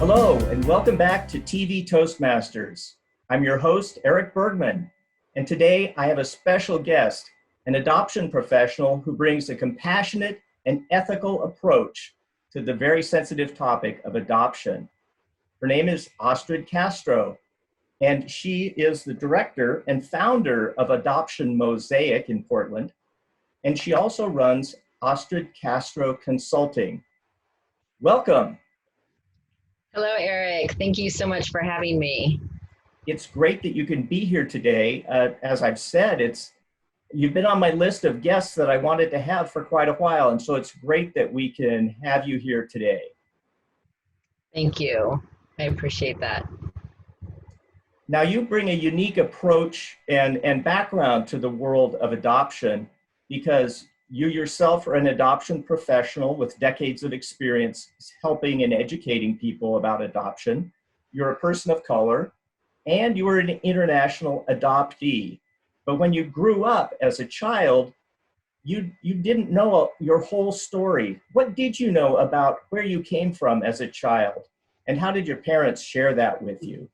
Hello, and welcome back to TV Toastmasters. I'm your host, Erik Bergman, and today I have a special guest, an adoption professional who brings a compassionate and ethical approach to the very sensitive topic of adoption. Her name is Astrid Castro, and she is the director and founder of Adoption Mosaic in Portland, and she also runs Astrid Castro Consulting. Welcome. Hello, Erik. Thank you so much for having me. It's great that you can be here today. As I've said, you've been on my list of guests that I wanted to have for quite a while, and so it's great that we can have you here today. Thank you. I appreciate that. Now, you bring a unique approach and background to the world of adoption because you yourself are an adoption professional with decades of experience helping and educating people about adoption. You're a person of color, and you were an international adoptee. But when you grew up as a child, you didn't know your whole story. What did you know about where you came from as a child? And how did your parents share that with you?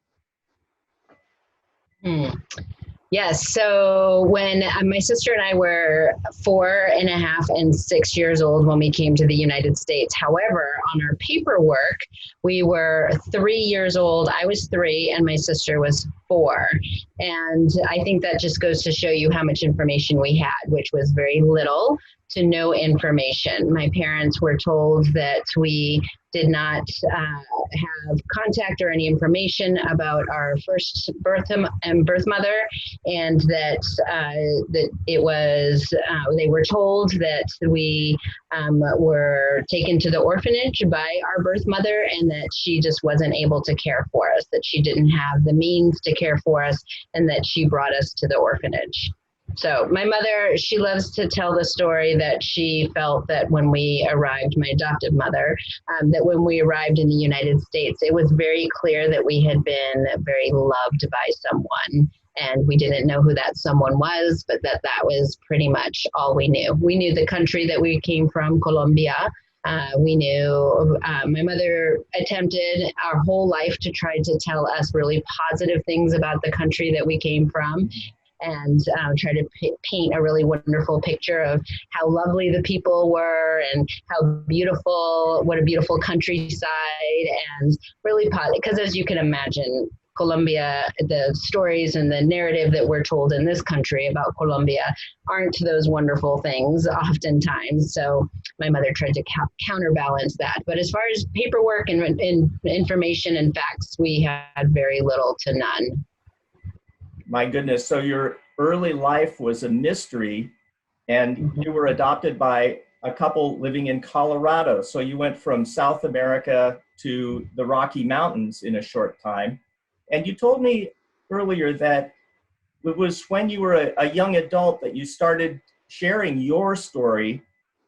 Yes, so when my sister and I were 4.5 and 6 years old when we came to the United States. However, on our paperwork, we were 3 years old. I was 3 and my sister was 4. And I think that just goes to show you how much information we had, which was very little to no information. My parents were told that we did not have contact or any information about our first birth mother, and that it was they were told that we were taken to the orphanage by our birth mother, and that she just wasn't able to care for us, that she didn't have the means to care for us, and that she brought us to the orphanage. So my mother, she loves to tell the story that she felt that when we arrived, my adoptive mother, that when we arrived in the United States, it was very clear that we had been very loved by someone. And we didn't know who that someone was, but that was pretty much all we knew. We knew the country that we came from, Colombia. We knew my mother attempted our whole life to try to tell us really positive things about the country that we came from, and try to paint a really wonderful picture of how lovely the people were and how beautiful, what a beautiful countryside, and really positive. Because as you can imagine, Colombia, the stories and the narrative that we're told in this country about Colombia aren't those wonderful things oftentimes. So my mother tried to counterbalance that. But as far as paperwork and information and facts, we had very little to none. My goodness, so your early life was a mystery, and you were adopted by a couple living in Colorado. So you went from South America to the Rocky Mountains in a short time. And you told me earlier that it was when you were a young adult that you started sharing your story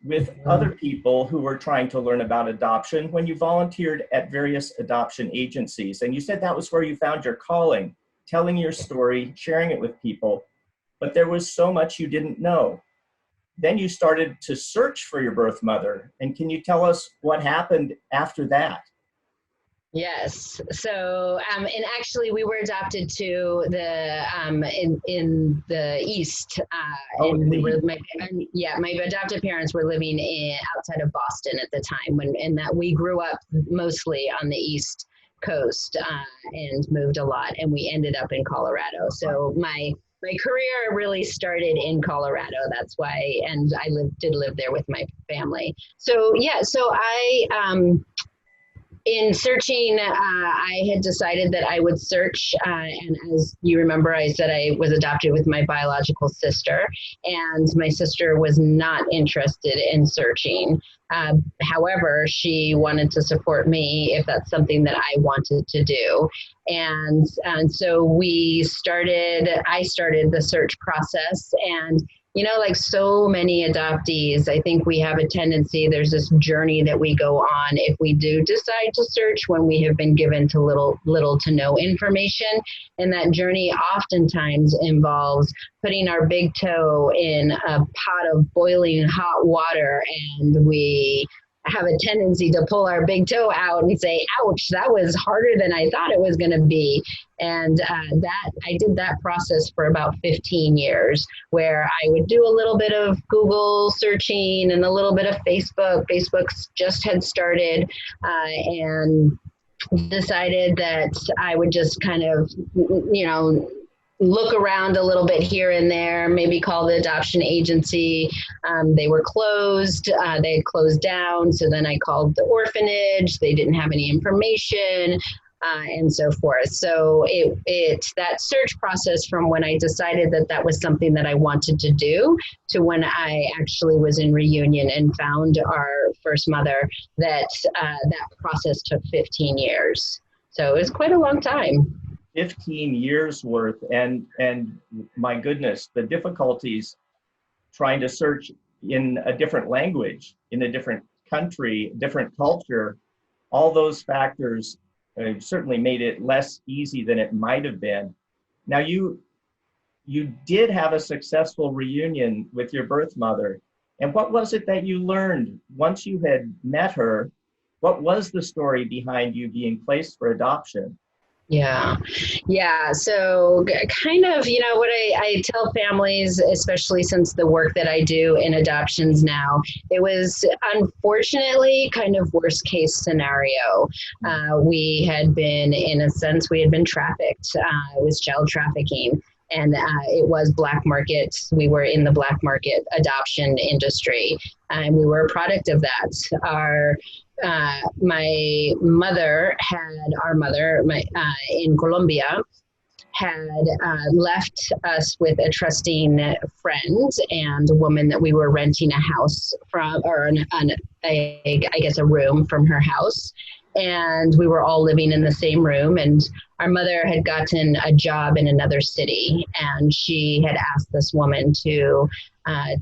with other people who were trying to learn about adoption, when you volunteered at various adoption agencies. And you said that was where you found your calling, telling your story, sharing it with people, but there was so much you didn't know. Then you started to search for your birth mother. And can you tell us what happened after that? Yes. So, and actually, we were adopted to the in the East, and my adopted parents were living outside of Boston at the time, and that we grew up mostly on the East Coast and moved a lot, and we ended up in Colorado. So my career really started in Colorado. That's why, and I did live there with my family. So yeah, so I in searching, I had decided that I would search, and as you remember, I said I was adopted with my biological sister, and my sister was not interested in searching. However, she wanted to support me if that's something that I wanted to do. And so I started the search process, and you know, like so many adoptees, I think we have a tendency, there's this journey that we go on if we do decide to search when we have been given to little to no information. And that journey oftentimes involves putting our big toe in a pot of boiling hot water, and we have a tendency to pull our big toe out and say, ouch, that was harder than I thought it was going to be. And I did that process for about 15 years, where I would do a little bit of Google searching and a little bit of Facebook. Facebook's just had started, and decided that I would just kind of, look around a little bit here and there, maybe call the adoption agency. They were closed. They had closed down. So then I called the orphanage. They didn't have any information, and so forth. So that search process from when I decided that that was something that I wanted to do to when I actually was in reunion and found our first mother, that process took 15 years. So it was quite a long time. 15 years worth, and my goodness, the difficulties trying to search in a different language, in a different country, different culture, all those factors certainly made it less easy than it might have been. Now you did have a successful reunion with your birth mother, and what was it that you learned once you had met her? What was the story behind you being placed for adoption? Yeah. So kind of, what I tell families, especially since the work that I do in adoptions now, it was unfortunately kind of worst case scenario. We had been, in a sense, we had been trafficked. It was child trafficking. And it was black market. We were in the black market adoption industry, and we were a product of that. My mother in Colombia had left us with a trusting friend and a woman that we were renting a house from, or a room from her house. And we were all living in the same room, and our mother had gotten a job in another city, and she had asked this woman to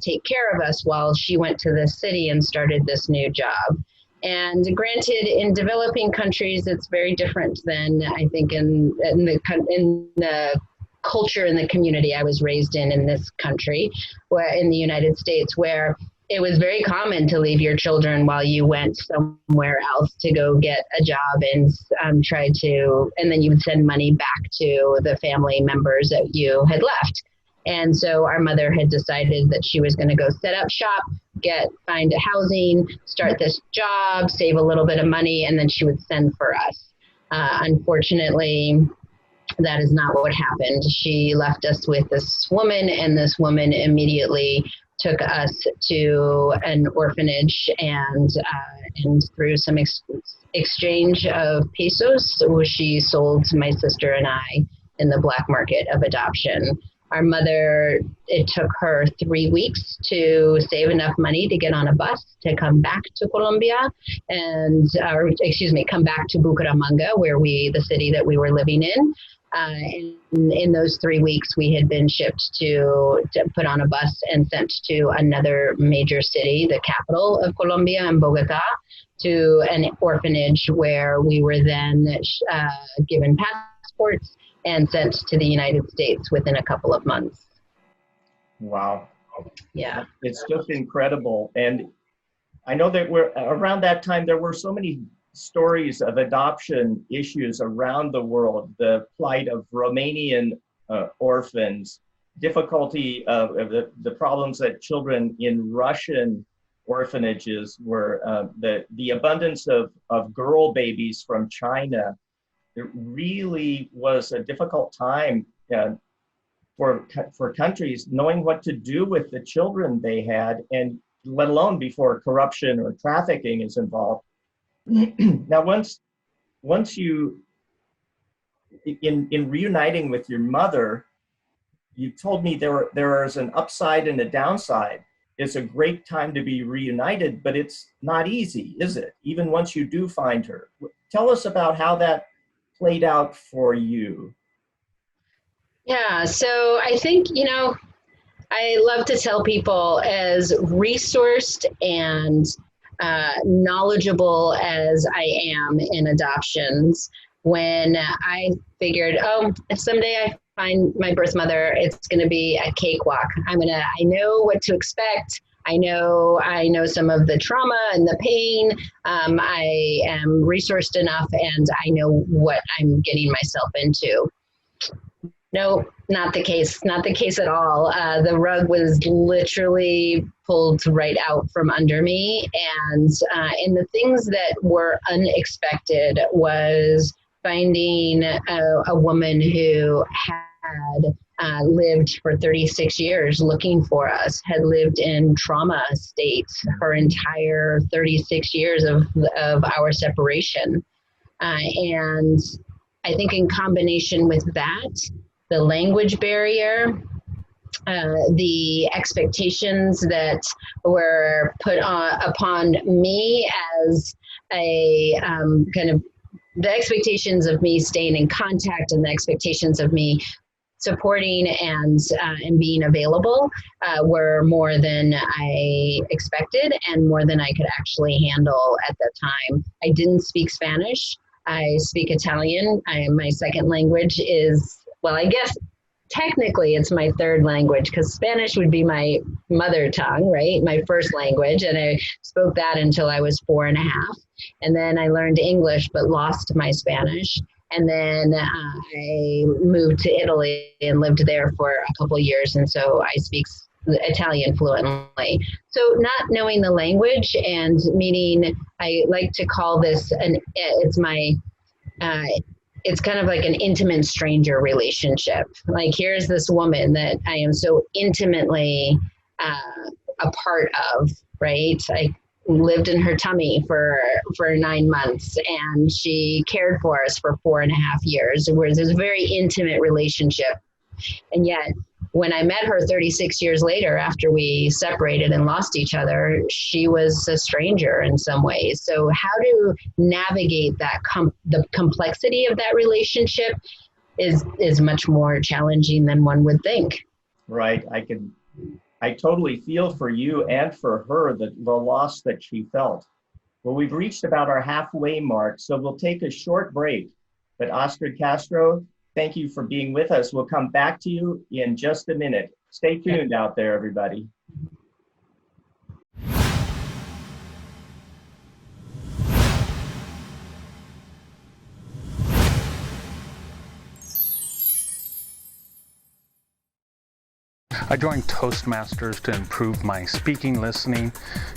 take care of us while she went to the city and started this new job. And granted, in developing countries, it's very different than I think in the culture and the community I was raised in this country, where in the United States, where it was very common to leave your children while you went somewhere else to go get a job and and then you would send money back to the family members that you had left. And so our mother had decided that she was going to go set up shop, find a housing, start this job, save a little bit of money, and then she would send for us. Unfortunately, that is not what happened. She left us with this woman, and this woman immediately took us to an orphanage, and through some exchange of pesos, she sold my sister and I in the black market of adoption. Our mother, it took her 3 weeks to save enough money to get on a bus to come back to Colombia come back to Bucaramanga, the city that we were living in. In those 3 weeks, we had been shipped to put on a bus and sent to another major city, the capital of Colombia, in Bogota, to an orphanage where we were then given passports and sent to the United States within a couple of months. Wow. Yeah. It's just incredible. And I know that around that time, there were so many stories of adoption issues around the world, the plight of Romanian orphans, difficulty of the problems that children in Russian orphanages were, the abundance of girl babies from China. It really was a difficult time for countries knowing what to do with the children they had, and let alone before corruption or trafficking is involved. Now, once you, in reuniting with your mother, you told me there is an upside and a downside. It's a great time to be reunited, but it's not easy, is it? Even once you do find her. Tell us about how that played out for you. Yeah, so I think, I love to tell people, as resourced and knowledgeable as I am in adoptions, when I figured, if someday I find my birth mother, it's going to be a cakewalk. I know what to expect. I know some of the trauma and the pain. I am resourced enough, and I know what I'm getting myself into. No, not the case. Not the case at all. The rug was literally pulled right out from under me. And the things that were unexpected was finding a woman who had lived for 36 years looking for us, had lived in trauma states her entire 36 years of our separation. And I think in combination with that, the language barrier, the expectations that were put upon me as a kind of the expectations of me staying in contact and the expectations of me supporting and being available were more than I expected and more than I could actually handle at that time. I didn't speak Spanish. I speak Italian. My second language is, well, I guess technically it's my third language because Spanish would be my mother tongue, right? My first language. And I spoke that until I was 4.5. And then I learned English, but lost my Spanish. And then I moved to Italy and lived there for a couple years. And so I speak Italian fluently. So not knowing the language and meaning, I like to call this it's kind of like an intimate stranger relationship. Like, here's this woman that I am so intimately a part of, right? I lived in her tummy for 9 months, and she cared for us for 4.5 years. Whereas there's a very intimate relationship. And yet, when I met her 36 years later, after we separated and lost each other, she was a stranger in some ways. So how to navigate that, the complexity of that relationship is much more challenging than one would think. Right. I totally feel for you and for her, the loss that she felt. Well, we've reached about our halfway mark, so we'll take a short break. But Astrid Castro, thank you for being with us. We'll come back to you in just a minute. Stay tuned out there, everybody. I joined Toastmasters to improve my speaking, listening,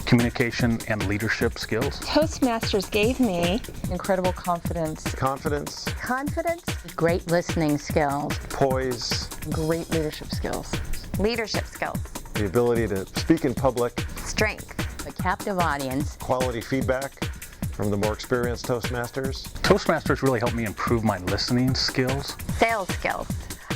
communication, and leadership skills. Toastmasters gave me incredible confidence. Confidence. confidence, Great listening skills. Poise. Great leadership skills. Leadership skills. The ability to speak in public. Strength. A captive audience. Quality feedback from the more experienced Toastmasters. Toastmasters really helped me improve my listening skills. Sales skills.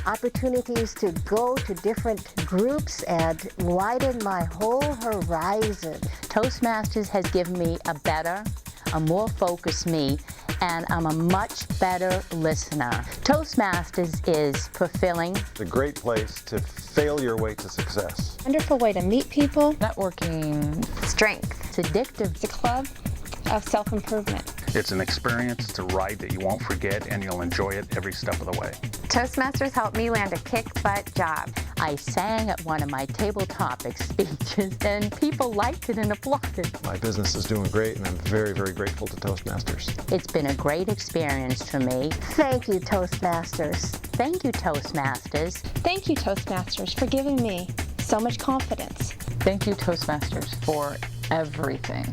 opportunities to go to different groups and widen my whole horizon. Toastmasters has given me a more focused me, and I'm a much better listener. Toastmasters is fulfilling. It's a great place to fail your way to success. Wonderful way to meet people. Networking. Strength. It's addictive. It's a club of self-improvement. It's an experience, it's a ride that you won't forget, and you'll enjoy it every step of the way. Toastmasters helped me land a kick-butt job. I sang at one of my table topic speeches, and people liked it and applauded. My business is doing great, and I'm very, very grateful to Toastmasters. It's been a great experience for me. Thank you, Toastmasters. Thank you, Toastmasters. Thank you, Toastmasters, for giving me so much confidence. Thank you, Toastmasters, for everything.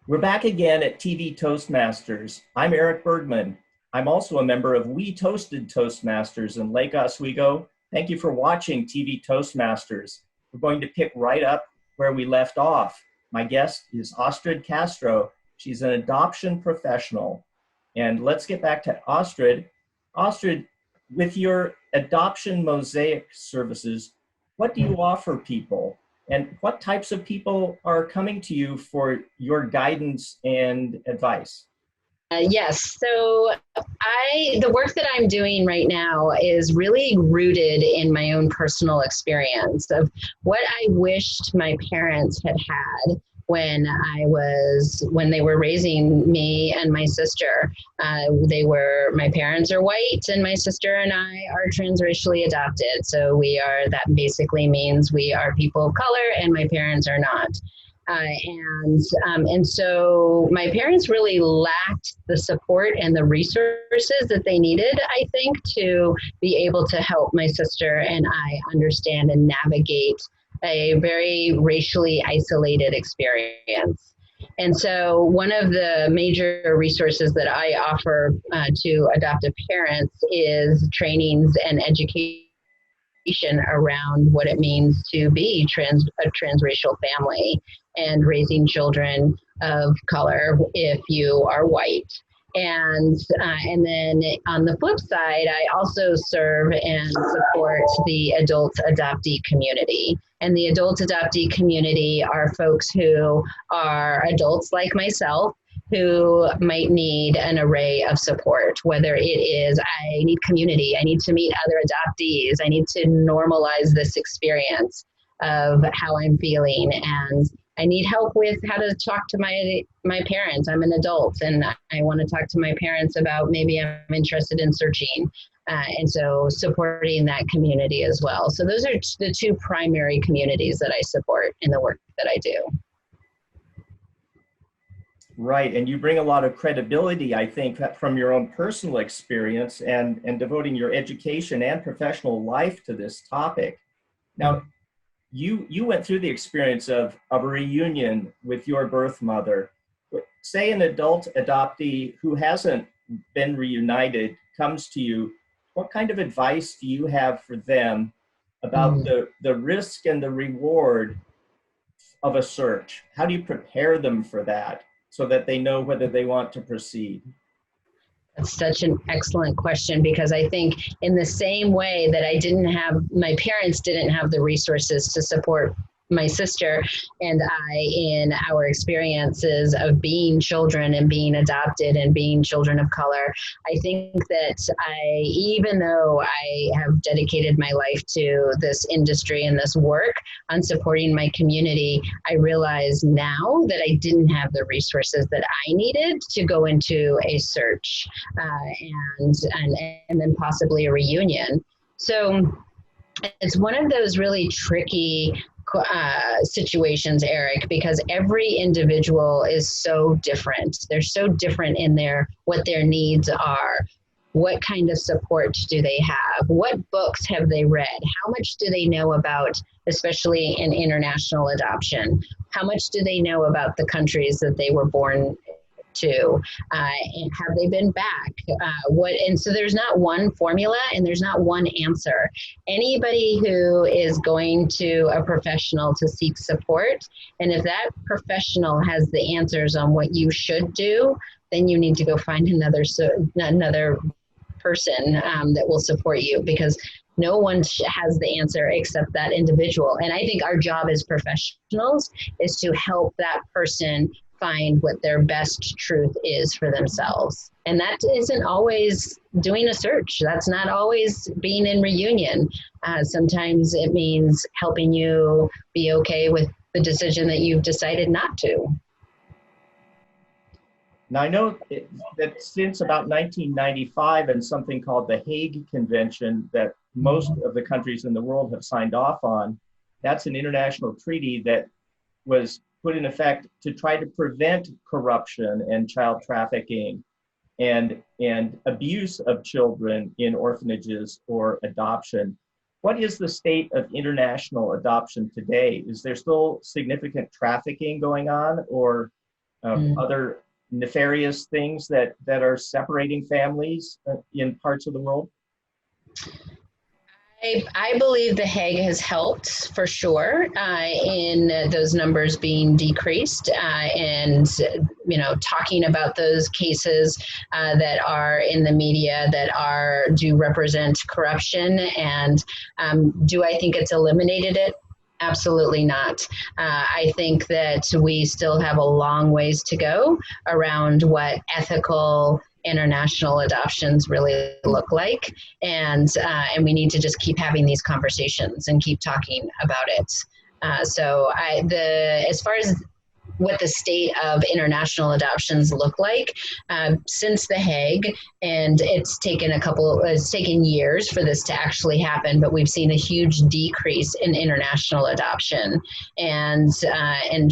We're back again at TV Toastmasters. I'm Erik Bergman. I'm also a member of We Toasted Toastmasters in Lake Oswego. Thank you for watching TV Toastmasters. We're going to pick right up where we left off. My guest is Astrid Castro. She's an adoption professional. And let's get back to Astrid. Astrid, with your adoption Mosaic services, what do you offer people? And what types of people are coming to you for your guidance and advice? Yes, so the work that I'm doing right now is really rooted in my own personal experience of what I wished my parents had when they were raising me and my sister. My parents are white and my sister and I are transracially adopted. So that basically means we are people of color and my parents are not. And so my parents really lacked the support and the resources that they needed, I think, to be able to help my sister and I understand and navigate a very racially isolated experience. And so one of the major resources that I offer to adoptive parents is trainings and education around what it means to be a transracial family and raising children of color if you are white. And then on the flip side, I also serve and support the adult adoptee community. And the adult adoptee community are folks who are adults like myself who might need an array of support, whether it is, I need community, I need to meet other adoptees, I need to normalize this experience of how I'm feeling, and I need help with how to talk to my parents. I'm an adult and I want to talk to my parents about maybe I'm interested in searching. And so supporting that community as well. So those are the two primary communities that I support in the work that I do. Right, and you bring a lot of credibility, I think, from your own personal experience and devoting your education and professional life to this topic. Now, you went through the experience of a reunion with your birth mother. Say an adult adoptee who hasn't been reunited comes to you, what kind of advice do you have for them about the risk and the reward of a search? How do you prepare them for that so that they know whether they want to proceed? That's such an excellent question, because I think in the same way that my parents didn't have the resources to support my sister and I in our experiences of being children and being adopted and being children of color, I think that even though I have dedicated my life to this industry and this work on supporting my community, I realize now that I didn't have the resources that I needed to go into a search and then possibly a reunion. So it's one of those really tricky situations, Eric, because every individual is so different. They're so different in what their needs are. What kind of support do they have? What books have they read? How much do they know about, especially in international adoption? How much do they know about the countries that they were born to? And have they been back? And so there's not one formula and there's not one answer. Anybody who is going to a professional to seek support, and if that professional has the answers on what you should do, then you need to go find another person that will support you, because no one has the answer except that individual. And I think our job as professionals is to help that person find what their best truth is for themselves. And that isn't always doing a search. That's not always being in reunion. Sometimes it means helping you be okay with the decision that you've decided not to. Now, I know that since about 1995 and something called the Hague Convention that most of the countries in the world have signed off on, that's an international treaty that was put in effect to try to prevent corruption and child trafficking and abuse of children in orphanages or adoption. What is the state of international adoption today? Is there still significant trafficking going on, or other nefarious things that are separating families in parts of the world? I believe the Hague has helped for sure in those numbers being decreased and talking about those cases that are in the media that do represent corruption. And do I think it's eliminated it? Absolutely not. I think that we still have a long ways to go around what ethical international adoptions really look like, and we need to just keep having these conversations and keep talking about it. As far as what the state of international adoptions look like since The Hague, and it's taken years for this to actually happen, but we've seen a huge decrease in international adoption, and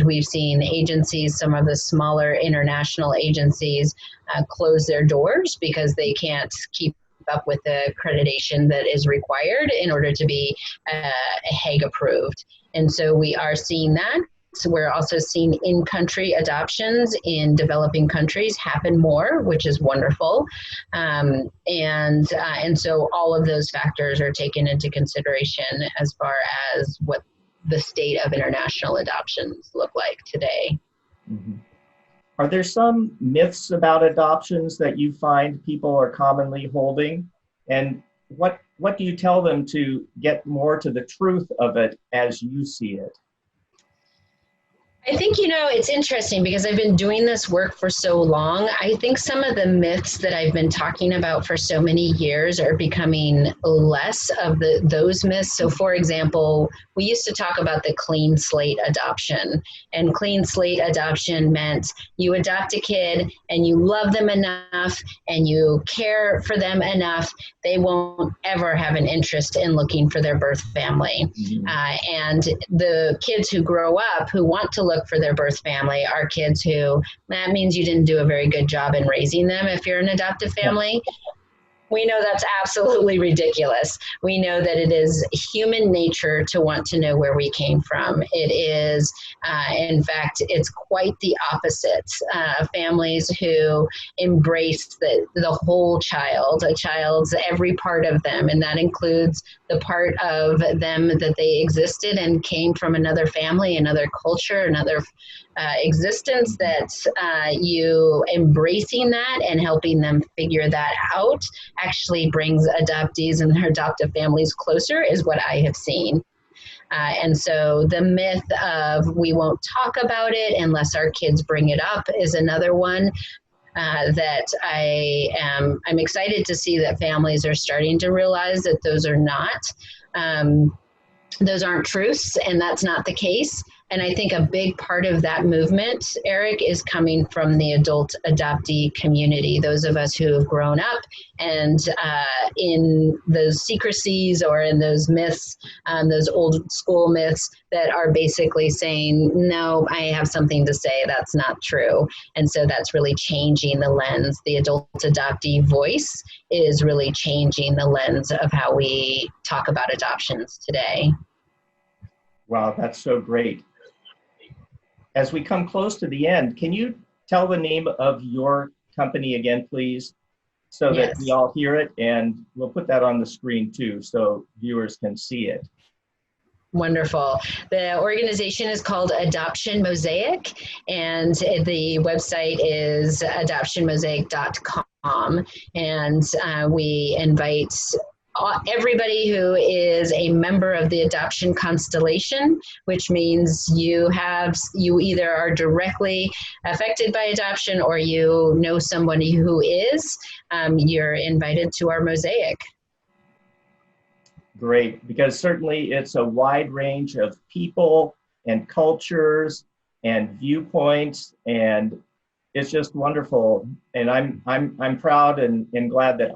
we've seen agencies, some of the smaller international agencies, close their doors because they can't keep up with the accreditation that is required in order to be Hague approved. And so we are seeing that. So we're also seeing in-country adoptions in developing countries happen more, which is wonderful. And so all of those factors are taken into consideration as far as what the state of international adoptions look like today. Mm-hmm. Are there some myths about adoptions that you find people are commonly holding? And what do you tell them to get more to the truth of it as you see it? I think, it's interesting because I've been doing this work for so long. I think some of the myths that I've been talking about for so many years are becoming less of those myths. So for example, we used to talk about the clean slate adoption, and clean slate adoption meant you adopt a kid and you love them enough and you care for them enough, they won't ever have an interest in looking for their birth family. Mm-hmm. And the kids who grow up who want to look for their birth family are kids who, that means you didn't do a very good job in raising them if you're an adoptive family. We know that's absolutely ridiculous. We know that it is human nature to want to know where we came from. It is, in fact, it's quite the opposite. Families who embrace the whole child, a child's every part of them, and that includes the part of them that they existed and came from another family, another culture, another existence, that you embracing that and helping them figure that out actually brings adoptees and their adoptive families closer, is what I have seen. And so the myth of we won't talk about it unless our kids bring it up is another one that I'm excited to see that families are starting to realize that those aren't truths, and that's not the case. And I think a big part of that movement, Erik, is coming from the adult adoptee community, those of us who have grown up and in those secrecies or in those myths, those old school myths that are basically saying, no, I have something to say, that's not true. And so that's really changing the lens. The adult adoptee voice is really changing the lens of how we talk about adoptions today. Wow, that's so great. As we come close to the end, can you tell the name of your company again, please, so that we all hear it? And we'll put that on the screen too, so viewers can see it. Wonderful. The organization is called Adoption Mosaic, and the website is adoptionmosaic.com. And we invite everybody who is a member of the adoption constellation, which means you either are directly affected by adoption or you know somebody who is, you're invited to our Mosaic. Great, because certainly it's a wide range of people and cultures and viewpoints, and it's just wonderful. And I'm proud and glad that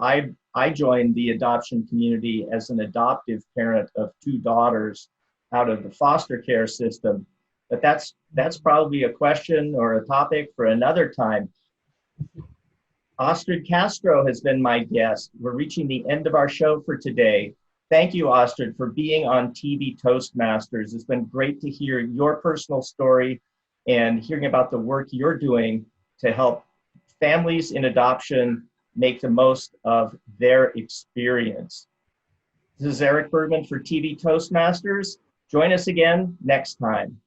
I joined the adoption community as an adoptive parent of 2 daughters out of the foster care system. But that's probably a question or a topic for another time. Astrid Castro has been my guest. We're reaching the end of our show for today. Thank you, Astrid, for being on TV Toastmasters. It's been great to hear your personal story and hearing about the work you're doing to help families in adoption make the most of their experience. This is Erik Bergman for TV Toastmasters. Join us again next time.